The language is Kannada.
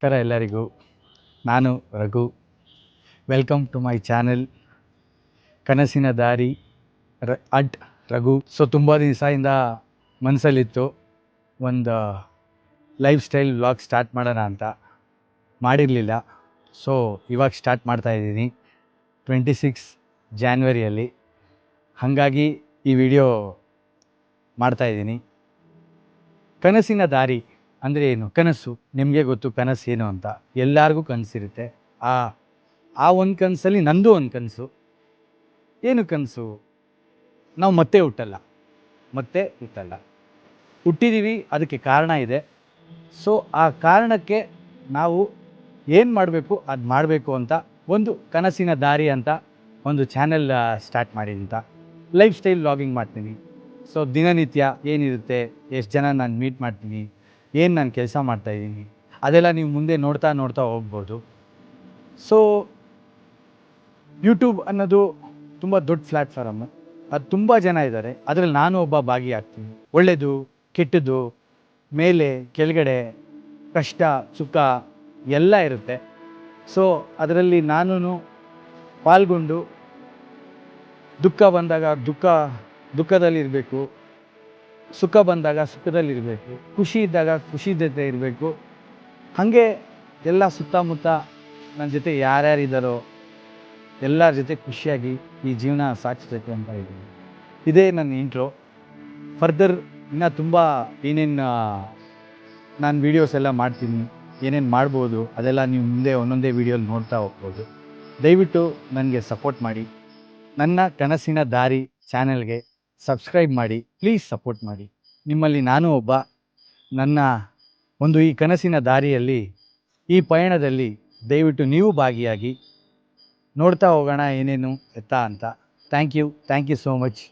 ನಮಸ್ಕಾರ ಎಲ್ಲರಿಗೂ. ನಾನು Raghu. Welcome to my channel ಕನಸಿನ ದಾರಿ ಅಟ್ ರಘು. ತುಂಬ ದಿವಸದಿಂದ ಮನಸ್ಸಲ್ಲಿತ್ತು ಒಂದು ಲೈಫ್ ಸ್ಟೈಲ್ ವ್ಲಾಗ್ ಸ್ಟಾರ್ಟ್ ಮಾಡೋಣ ಅಂತ. ಮಾಡಿರಲಿಲ್ಲ. ಇವಾಗ ಸ್ಟಾರ್ಟ್ ಮಾಡ್ತಾಯಿದ್ದೀನಿ 26 ಜಾನ್ವರಿಯಲ್ಲಿ. ಹಾಗಾಗಿ ಈ ವಿಡಿಯೋ ಮಾಡ್ತಾಯಿದ್ದೀನಿ. ಕನಸಿನ ದಾರಿ ಅಂದರೆ ಏನು? ಕನಸು ನಿಮಗೆ ಗೊತ್ತು, ಕನಸು ಏನು ಅಂತ. ಎಲ್ಲರಿಗೂ ಕನಸಿರುತ್ತೆ. ಆ ಒಂದು ಕನಸಲ್ಲಿ ನಂದು ಒಂದು ಕನಸು. ಏನು ಕನಸು? ನಾವು ಮತ್ತೆ ಹುಟ್ಟಲ್ಲ. ಹುಟ್ಟಿದ್ದೀವಿ, ಅದಕ್ಕೆ ಕಾರಣ ಇದೆ. ಆ ಕಾರಣಕ್ಕೆ ನಾವು ಏನು ಮಾಡಬೇಕು ಅದು ಮಾಡಬೇಕು ಅಂತ ಒಂದು ಕನಸಿನ ದಾರಿ ಅಂತ ಒಂದು ಚಾನೆಲ್ ಸ್ಟಾರ್ಟ್ ಮಾಡಿದಂತ. ಲೈಫ್ ಸ್ಟೈಲ್ ವ್ಲಾಗಿಂಗ್ ಮಾಡ್ತೀನಿ. ದಿನನಿತ್ಯ ಏನಿರುತ್ತೆ, ಎಷ್ಟು ಜನ ನಾನು ಮೀಟ್ ಮಾಡ್ತೀನಿ, ಏನು ನಾನು ಕೆಲಸ ಮಾಡ್ತಾಯಿದ್ದೀನಿ, ಅದೆಲ್ಲ ನೀವು ಮುಂದೆ ನೋಡ್ತಾ ಹೋಗ್ಬೋದು. ಯೂಟ್ಯೂಬ್ ಅನ್ನೋದು ತುಂಬ ದೊಡ್ಡ ಪ್ಲ್ಯಾಟ್ಫಾರಮ್ಮು. ಅದು ತುಂಬ ಜನ ಇದ್ದಾರೆ. ಅದರಲ್ಲಿ ನಾನು ಒಬ್ಬ ಭಾಗಿಯಾಗ್ತೀನಿ. ಒಳ್ಳೆಯದು, ಕೆಟ್ಟದ್ದು, ಮೇಲೆ ಕೆಳಗಡೆ, ಕಷ್ಟ ಸುಖ ಎಲ್ಲ ಇರುತ್ತೆ. ಅದರಲ್ಲಿ ನಾನು ಪಾಲ್ಗೊಂಡು ದುಃಖ ಬಂದಾಗ ದುಃಖದಲ್ಲಿರಬೇಕು, ಸುಖ ಬಂದಾಗ ಸುಖದಲ್ಲಿರಬೇಕು, ಖುಷಿ ಇದ್ದಾಗ ಖುಷಿ ಜೊತೆ ಇರಬೇಕು. ಹಾಗೆ ಎಲ್ಲ ಸುತ್ತಮುತ್ತ ನನ್ನ ಜೊತೆ ಯಾರ್ಯಾರಿದ್ದಾರೋ ಎಲ್ಲರ ಜೊತೆ ಖುಷಿಯಾಗಿ ಈ ಜೀವನ ಸಾಗಿಸ್ಬೇಕು ಅಂತ ಇದ್ದೀನಿ. ಇದೇ ನನ್ನ ಇಂಟ್ರೋ. ಫರ್ದರ್ ಇನ್ನೂ ತುಂಬ ಏನೇನು ನಾನು ವೀಡಿಯೋಸ್ ಎಲ್ಲ ಮಾಡ್ತೀನಿ, ಏನೇನು ಮಾಡ್ಬೋದು ಅದೆಲ್ಲ ನೀವು ಮುಂದೆ ಒಂದೊಂದೇ ವೀಡಿಯೋಲಿ ನೋಡ್ತಾ ಹೋಗ್ಬೋದು. ದಯವಿಟ್ಟು ನನಗೆ ಸಪೋರ್ಟ್ ಮಾಡಿ. ನನ್ನ ಕನಸಿನ ದಾರಿ ಚಾನೆಲ್ಗೆ ಸಬ್ಸ್ಕ್ರೈಬ್ ಮಾಡಿ, ಪ್ಲೀಸ್ ಸಪೋರ್ಟ್ ಮಾಡಿ. ನಿಮ್ಮಲ್ಲಿ ನಾನು ಒಬ್ಬ. ನನ್ನ ಒಂದು ಈ ಕನಸಿನ ದಾರಿಯಲ್ಲಿ, ಈ ಪಯಣದಲ್ಲಿ ದಯವಿಟ್ಟು ನೀವು ಭಾಗಿಯಾಗಿ. ನೋಡ್ತಾ ಹೋಗೋಣ ಏನೇನು ಎತ್ತಾ ಅಂತ. Thank you so much.